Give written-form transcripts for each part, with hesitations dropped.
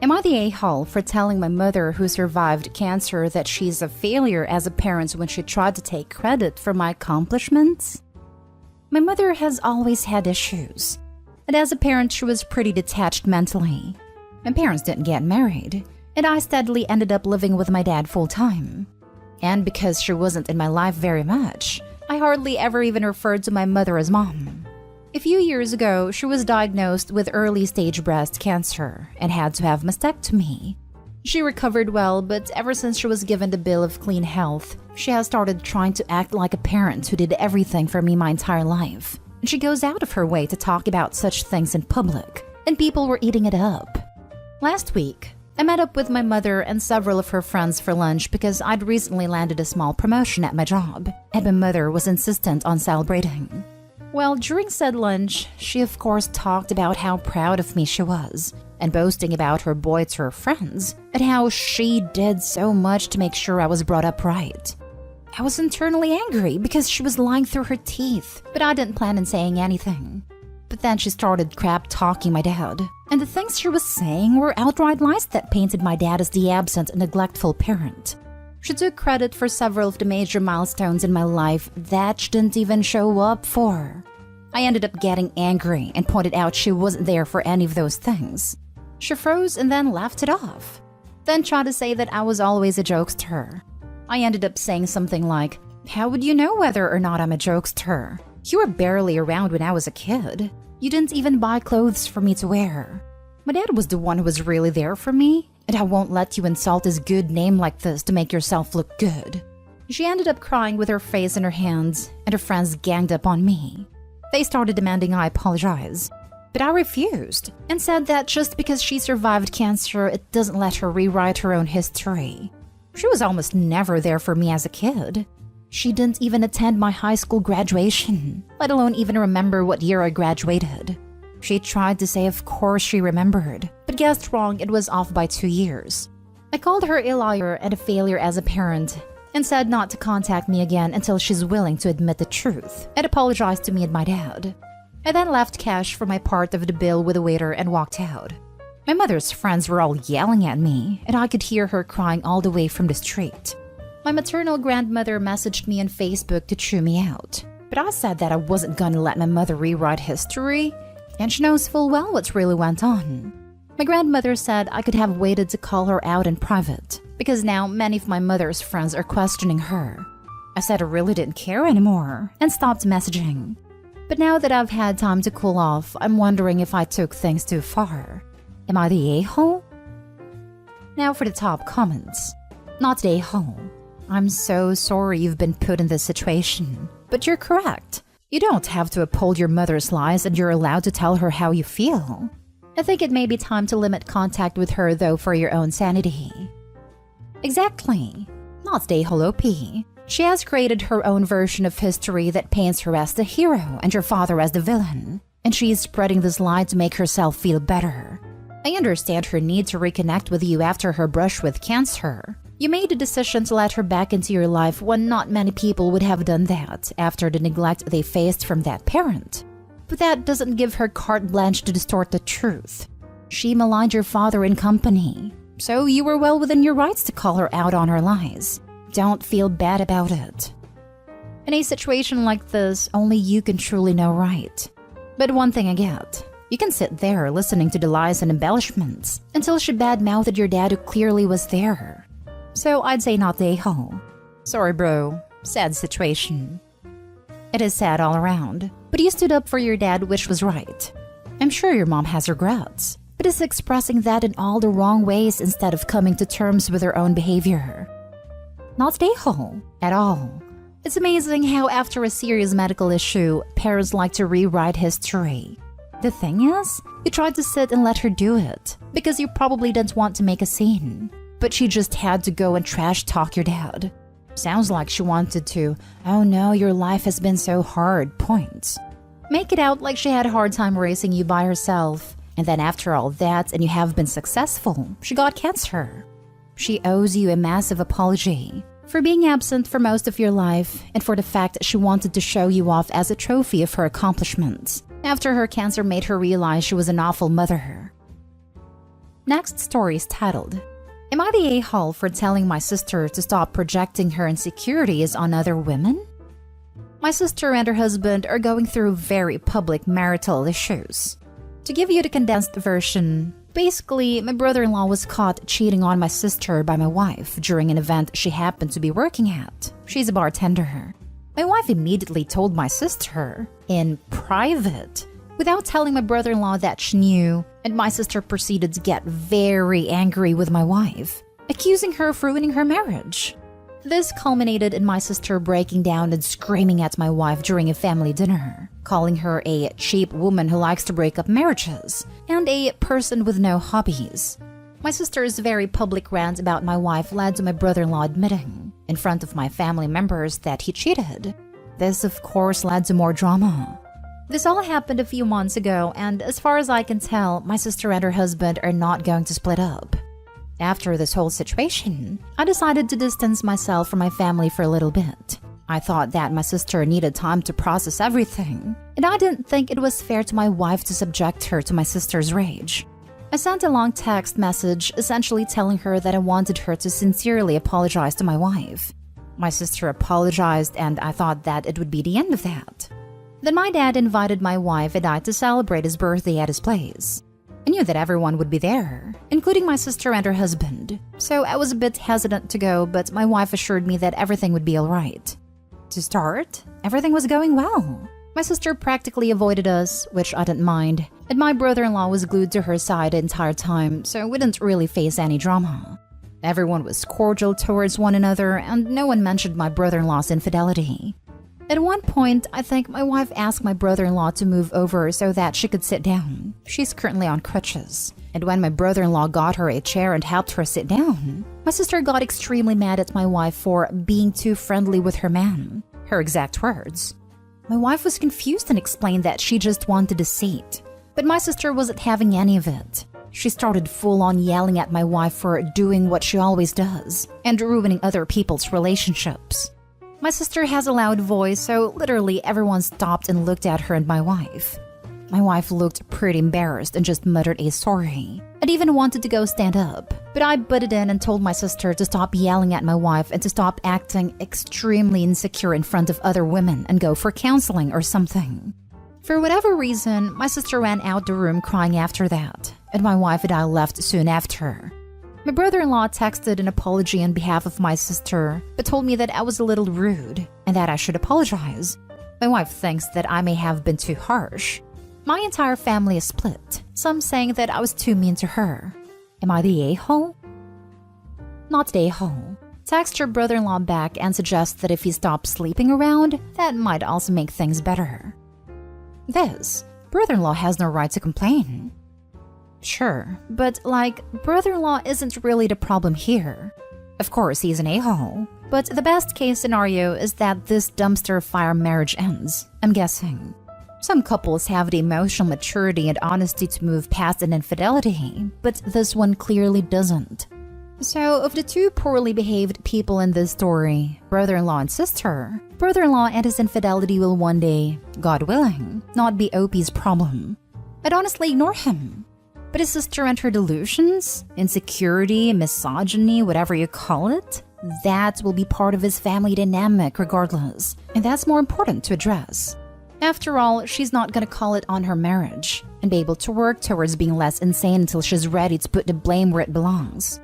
Am I the a-hole for telling my mother who survived cancer that she's a failure as a parent when she tried to take credit for my accomplishments? My mother has always had issues, and as a parent she was pretty detached mentally. My parents didn't get married, and I steadily ended up living with my dad full-time. And because she wasn't in my life very much, I hardly ever even referred to my mother as mom. A few years ago, she was diagnosed with early-stage breast cancer and had to have mastectomy. She recovered well, but ever since she was given the bill of clean health, she has started trying to act like a parent who did everything for me my entire life. And she goes out of her way to talk about such things in public, and people were eating it up. Last week, I met up with my mother and several of her friends for lunch because I'd recently landed a small promotion at my job, and my mother was insistent on celebrating. Well, during said lunch, she of course talked about how proud of me she was, and boasting about her boy to her friends, and how she did so much to make sure I was brought up right. I was internally angry because she was lying through her teeth, but I didn't plan on saying anything. But then she started crap-talking my dad, and the things she was saying were outright lies that painted my dad as the absent and neglectful parent. She took credit for several of the major milestones in my life that she didn't even show up for. I ended up getting angry and pointed out she wasn't there for any of those things. She froze and then laughed it off, then tried to say that I was always a jokester. I ended up saying something like, "How would you know whether or not I'm a jokester? You were barely around when I was a kid. You didn't even buy clothes for me to wear. My dad was the one who was really there for me, and I won't let you insult his good name like this to make yourself look good." She ended up crying with her face in her hands, and her friends ganged up on me. They started demanding I apologize, but I refused and said that just because she survived cancer, it doesn't let her rewrite her own history. She was almost never there for me as a kid. She didn't even attend my high school graduation, let alone even remember what year I graduated. She tried to say of course she remembered, but guessed wrong, it was off by 2 years. I called her a liar and a failure as a parent, and said not to contact me again until she's willing to admit the truth, and apologize to me and my dad. I then left cash for my part of the bill with the waiter and walked out. My mother's friends were all yelling at me, and I could hear her crying all the way from the street. My maternal grandmother messaged me on Facebook to chew me out, but I said that I wasn't gonna let my mother rewrite history, and she knows full well what really went on. My grandmother said I could have waited to call her out in private, because now many of my mother's friends are questioning her. I said I really didn't care anymore, and stopped messaging. But now that I've had time to cool off, I'm wondering if I took things too far. Am I the a-hole? Now for the top comments. Not the a-hole. I'm so sorry you've been put in this situation, but you're correct. You don't have to uphold your mother's lies, and you're allowed to tell her how you feel. I think it may be time to limit contact with her though for your own sanity. Exactly. Not the a-hole OP. She has created her own version of history that paints her as the hero and your father as the villain, and she is spreading this lie to make herself feel better. I understand her need to reconnect with you after her brush with cancer. You made a decision to let her back into your life when not many people would have done that after the neglect they faced from that parent. But that doesn't give her carte blanche to distort the truth. She maligned your father in company, so you were well within your rights to call her out on her lies. Don't feel bad about it. In a situation like this, only you can truly know right. But one thing I get, you can sit there listening to the lies and embellishments until she badmouthed your dad who clearly was there. So I'd say not the a-hole. Sorry bro, sad situation. It is sad all around, but you stood up for your dad, which was right. I'm sure your mom has regrets, but is expressing that in all the wrong ways instead of coming to terms with her own behavior. Not the a-hole at all. It's amazing how after a serious medical issue, parents like to rewrite history. The thing is, you tried to sit and let her do it, because you probably didn't want to make a scene. But she just had to go and trash talk your dad. Sounds like she wanted to, "Oh no, your life has been so hard," points. Make it out like she had a hard time raising you by herself, and then after all that and you have been successful, she got cancer. She owes you a massive apology for being absent for most of your life and for the fact that she wanted to show you off as a trophy of her accomplishments after her cancer made her realize she was an awful mother. Next story is titled, Am I the a-hole for telling my sister to stop projecting her insecurities on other women? My sister and her husband are going through very public marital issues. To give you the condensed version, basically, my brother-in-law was caught cheating on my sister by my wife during an event she happened to be working at. She's a bartender. My wife immediately told my sister, in private, without telling my brother-in-law that she knew, and my sister proceeded to get very angry with my wife, accusing her of ruining her marriage. This culminated in my sister breaking down and screaming at my wife during a family dinner, calling her a cheap woman who likes to break up marriages and a person with no hobbies. My sister's very public rant about my wife led to my brother-in-law admitting, in front of my family members, that he cheated. This, of course, led to more drama. This all happened a few months ago, and as far as I can tell, my sister and her husband are not going to split up. After this whole situation, I decided to distance myself from my family for a little bit. I thought that my sister needed time to process everything, and I didn't think it was fair to my wife to subject her to my sister's rage. I sent a long text message essentially telling her that I wanted her to sincerely apologize to my wife. My sister apologized, and I thought that it would be the end of that. Then my dad invited my wife and I to celebrate his birthday at his place. I knew that everyone would be there, including my sister and her husband, so I was a bit hesitant to go, but my wife assured me that everything would be alright. To start, everything was going well. My sister practically avoided us, which I didn't mind, and my brother-in-law was glued to her side the entire time, so we didn't really face any drama. Everyone was cordial towards one another, and no one mentioned my brother-in-law's infidelity. At one point, I think my wife asked my brother-in-law to move over so that she could sit down. She's currently on crutches. And when my brother-in-law got her a chair and helped her sit down, my sister got extremely mad at my wife for being too friendly with her man. Her exact words. My wife was confused and explained that she just wanted a seat. But my sister wasn't having any of it. She started full-on yelling at my wife for doing what she always does and ruining other people's relationships. My sister has a loud voice, so literally everyone stopped and looked at her and my wife. My wife looked pretty embarrassed and just muttered a sorry. I'd even wanted to go stand up, but I butted in and told my sister to stop yelling at my wife and to stop acting extremely insecure in front of other women and go for counseling or something. For whatever reason, my sister ran out the room crying after that, and my wife and I left soon after. My brother-in-law texted an apology on behalf of my sister, but told me that I was a little rude and that I should apologize. My wife thinks that I may have been too harsh. My entire family is split, some saying that I was too mean to her. Am I the a-hole? Not the a-hole. Text your brother-in-law back and suggest that if he stops sleeping around, that might also make things better. This brother-in-law has no right to complain. Sure, but brother-in-law isn't really the problem here. Of course, he's an a-hole, but the best case scenario is that this dumpster fire marriage ends, I'm guessing. Some couples have the emotional maturity and honesty to move past an infidelity, but this one clearly doesn't. So, of the two poorly behaved people in this story, brother-in-law and sister, brother-in-law and his infidelity will one day, God willing, not be OP's problem. I'd honestly ignore him. But his sister and her delusions, insecurity, misogyny, whatever you call it, that will be part of his family dynamic regardless, and that's more important to address. After all, she's not gonna call it on her marriage and be able to work towards being less insane until she's ready to put the blame where it belongs.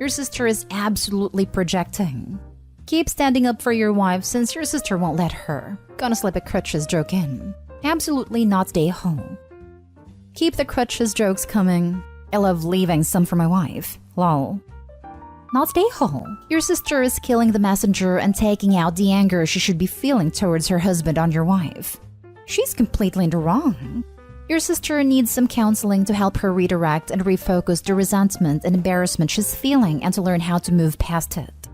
Your sister is absolutely projecting. Keep standing up for your wife since your sister won't let her. Gonna slip a crutches joke in. Absolutely not stay home. Keep the crutches jokes coming. I love leaving some for my wife. Lol. Not stay home. Your sister is killing the messenger and taking out the anger she should be feeling towards her husband on your wife. She's completely in the wrong. Your sister needs some counseling to help her redirect and refocus the resentment and embarrassment she's feeling and to learn how to move past it.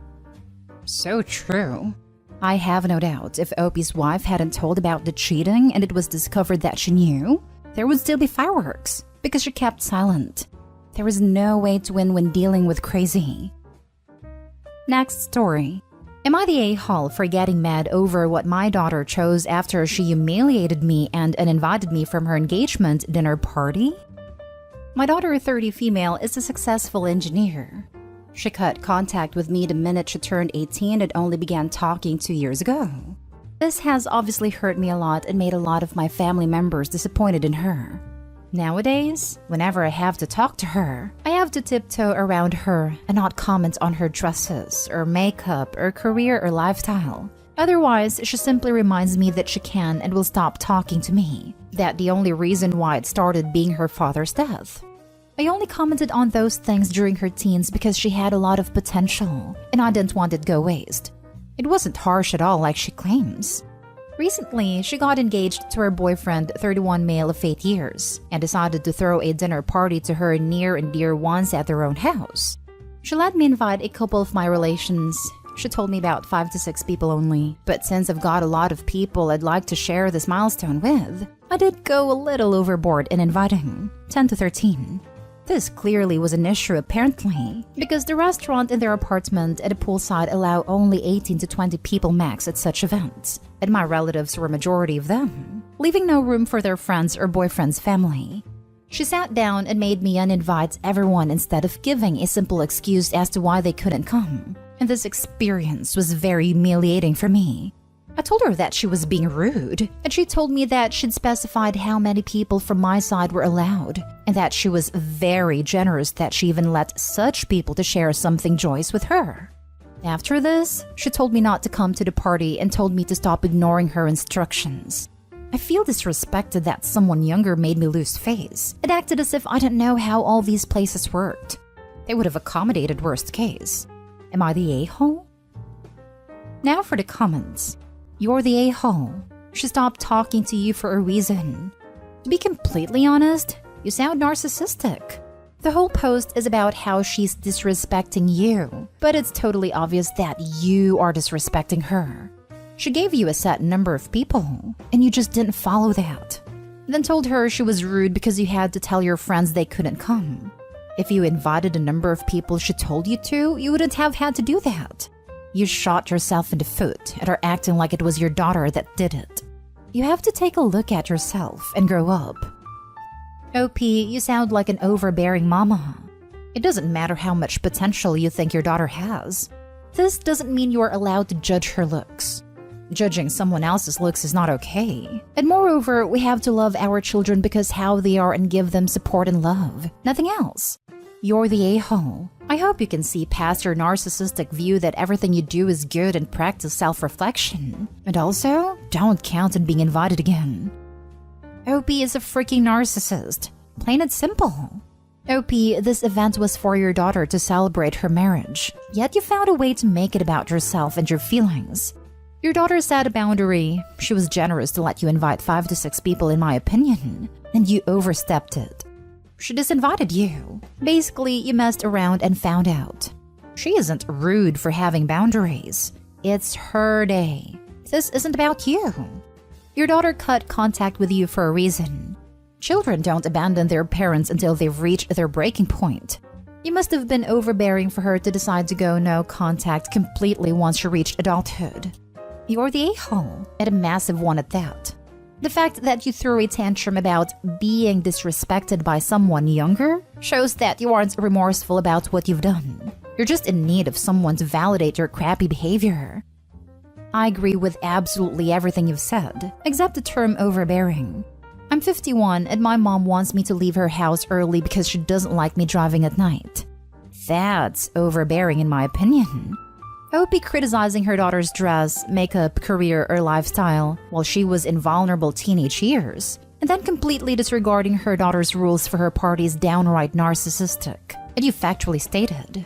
So true. I have no doubt if Opie's wife hadn't told about the cheating and it was discovered that she knew, there would still be fireworks because she kept silent. There is no way to win when dealing with crazy. Next story. Am I the a-hole for getting mad over what my daughter chose after she humiliated me and uninvited me from her engagement dinner party? My daughter, 30 female, is a successful engineer. She cut contact with me the minute she turned 18 and only began talking 2 years ago. This has obviously hurt me a lot and made a lot of my family members disappointed in her. Nowadays, whenever I have to talk to her, I have to tiptoe around her and not comment on her dresses or makeup or career or lifestyle. Otherwise, she simply reminds me that she can and will stop talking to me, that the only reason why it started being her father's death. I only commented on those things during her teens because she had a lot of potential, and I didn't want it to go waste. It wasn't harsh at all like she claims. Recently, she got engaged to her boyfriend, 31 male of 8 years, and decided to throw a dinner party to her near and dear ones at their own house. She let me invite a couple of my relations. She told me about 5 to 6 people only, but since I've got a lot of people I'd like to share this milestone with, I did go a little overboard in inviting 10 to 13. This clearly was an issue apparently, because the restaurant in their apartment at a poolside allow only 18 to 20 people max at such events, and my relatives were a majority of them, leaving no room for their friends or boyfriend's family. She sat down and made me uninvite everyone instead of giving a simple excuse as to why they couldn't come, and this experience was very humiliating for me. I told her that she was being rude, and she told me that she'd specified how many people from my side were allowed, and that she was very generous that she even let such people to share something joyous with her. After this, she told me not to come to the party and told me to stop ignoring her instructions. I feel disrespected that someone younger made me lose face. It acted as if I didn't know how all these places worked. They would have accommodated worst case. Am I the a-hole? Now for the comments. You're the a-hole. She stopped talking to you for a reason. To be completely honest, you sound narcissistic. The whole post is about how she's disrespecting you, but it's totally obvious that you are disrespecting her. She gave you a set number of people, and you just didn't follow that. Then told her she was rude because you had to tell your friends they couldn't come. If you invited a number of people she told you to, you wouldn't have had to do that. You shot yourself in the foot and are acting like it was your daughter that did it. You have to take a look at yourself and grow up. OP, you sound like an overbearing mama. It doesn't matter how much potential you think your daughter has. This doesn't mean you are allowed to judge her looks. Judging someone else's looks is not okay. And moreover, we have to love our children because how they are and give them support and love. Nothing else. You're the a-hole. I hope you can see past your narcissistic view that everything you do is good and practice self-reflection. And also, don't count on being invited again. OP is a freaking narcissist. Plain and simple. OP, this event was for your daughter to celebrate her marriage. Yet you found a way to make it about yourself and your feelings. Your daughter set a boundary. She was generous to let you invite 5 to 6 people in my opinion, and you overstepped it. She disinvited you. Basically, you messed around and found out. She isn't rude for having boundaries. It's her day. This isn't about you. Your daughter cut contact with you for a reason. Children don't abandon their parents until they've reached their breaking point. You must have been overbearing for her to decide to go no contact completely once she reached adulthood. You're the a-hole, and a massive one at that. The fact that you threw a tantrum about being disrespected by someone younger shows that you aren't remorseful about what you've done. You're just in need of someone to validate your crappy behavior. I agree with absolutely everything you've said, except the term overbearing. I'm 51 and my mom wants me to leave her house early because she doesn't like me driving at night. That's overbearing in my opinion. I would be criticizing her daughter's dress, makeup, career, or lifestyle while she was in vulnerable teenage years, and then completely disregarding her daughter's rules for her party is downright narcissistic, and you factually stated.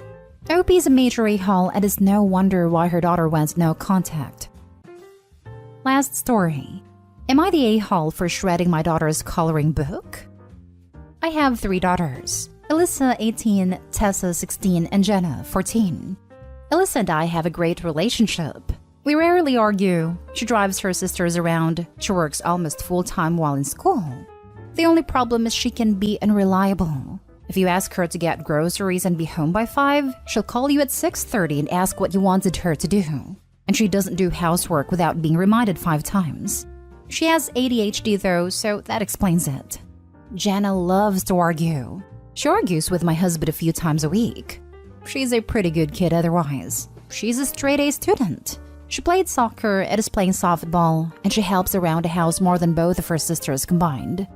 OP is a major a-hole and it's no wonder why her daughter went no contact. Last story. Am I the a-hole for shredding my daughter's coloring book? I have 3 daughters. Alyssa, 18, Tessa, 16, and Jenna, 14. Alyssa and I have a great relationship. We rarely argue. She drives her sisters around. She works almost full-time while in school. The only problem is she can be unreliable. If you ask her to get groceries and be home by 5, she'll call you at 6:30 and ask what you wanted her to do. And she doesn't do housework without being reminded 5 times. She has ADHD though, so that explains it. Jenna loves to argue. She argues with my husband a few times a week. She's a pretty good kid otherwise. She's a straight-A student. She played soccer and is playing softball, and she helps around the house more than both of her sisters combined.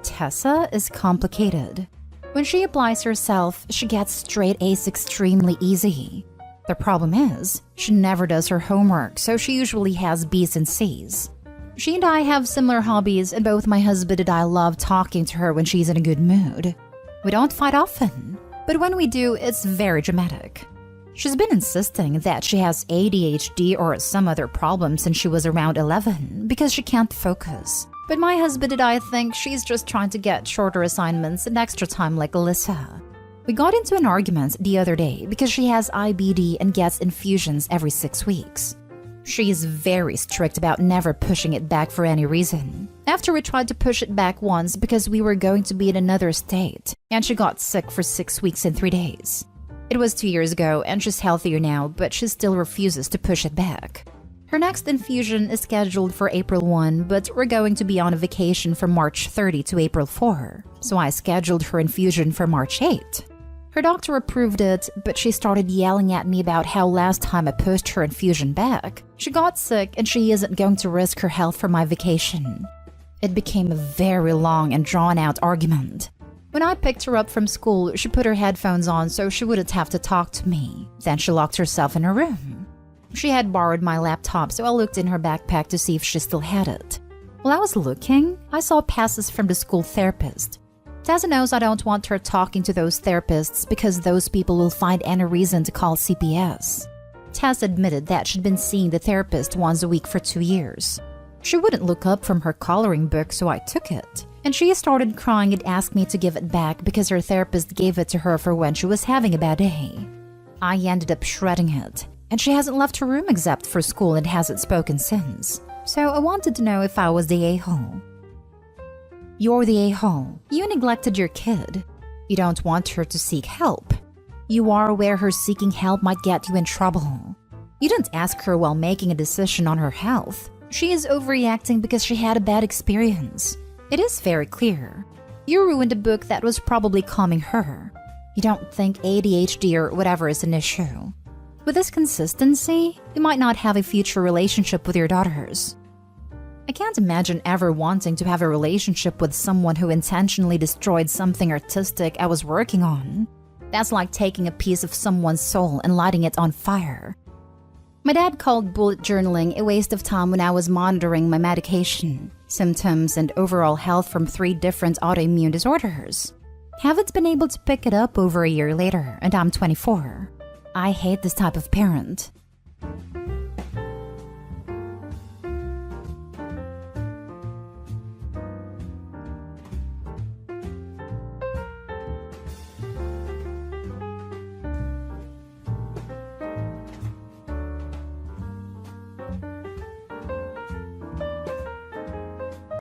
Tessa is complicated. When she applies herself, she gets straight A's extremely easy. The problem is, she never does her homework, so she usually has B's and C's. She and I have similar hobbies, and both my husband and I love talking to her when she's in a good mood. We don't fight often, but when we do, it's very dramatic. She's been insisting that she has ADHD or some other problem since she was around 11 because she can't focus. But my husband and I think she's just trying to get shorter assignments and extra time like Alyssa. We got into an argument the other day because she has IBD and gets infusions every 6 weeks. She is very strict about never pushing it back for any reason. After we tried to push it back once because we were going to be in another state, and she got sick for 6 weeks and 3 days. It was 2 years ago and she's healthier now, but she still refuses to push it back. Her next infusion is scheduled for April 1, but we're going to be on a vacation from March 30 to April 4, so I scheduled her infusion for March 8. Her doctor approved it, but she started yelling at me about how last time I pushed her infusion back, she got sick and she isn't going to risk her health for my vacation. It became a very long and drawn-out argument. When I picked her up from school, she put her headphones on so she wouldn't have to talk to me. Then she locked herself in her room. She had borrowed my laptop, so I looked in her backpack to see if she still had it. While I was looking, I saw passes from the school therapist. Tessa knows I don't want her talking to those therapists because those people will find any reason to call CPS. Tess admitted that she'd been seeing the therapist once a week for 2 years. She wouldn't look up from her coloring book, so I took it. And she started crying and asked me to give it back because her therapist gave it to her for when she was having a bad day. I ended up shredding it, and she hasn't left her room except for school and hasn't spoken since. So I wanted to know if I was the a-hole. You're the a-hole. You neglected your kid. You don't want her to seek help. You are aware her seeking help might get you in trouble. You didn't ask her while making a decision on her health. She is overreacting because she had a bad experience. It is very clear. You ruined a book that was probably calming her. You don't think ADHD or whatever is an issue. With this consistency, you might not have a future relationship with your daughters. I can't imagine ever wanting to have a relationship with someone who intentionally destroyed something artistic I was working on. That's like taking a piece of someone's soul and lighting it on fire. My dad called bullet journaling a waste of time when I was monitoring my medication, symptoms, and overall health from 3 different autoimmune disorders. Haven't been able to pick it up over a year later, and I'm 24. I hate this type of parent.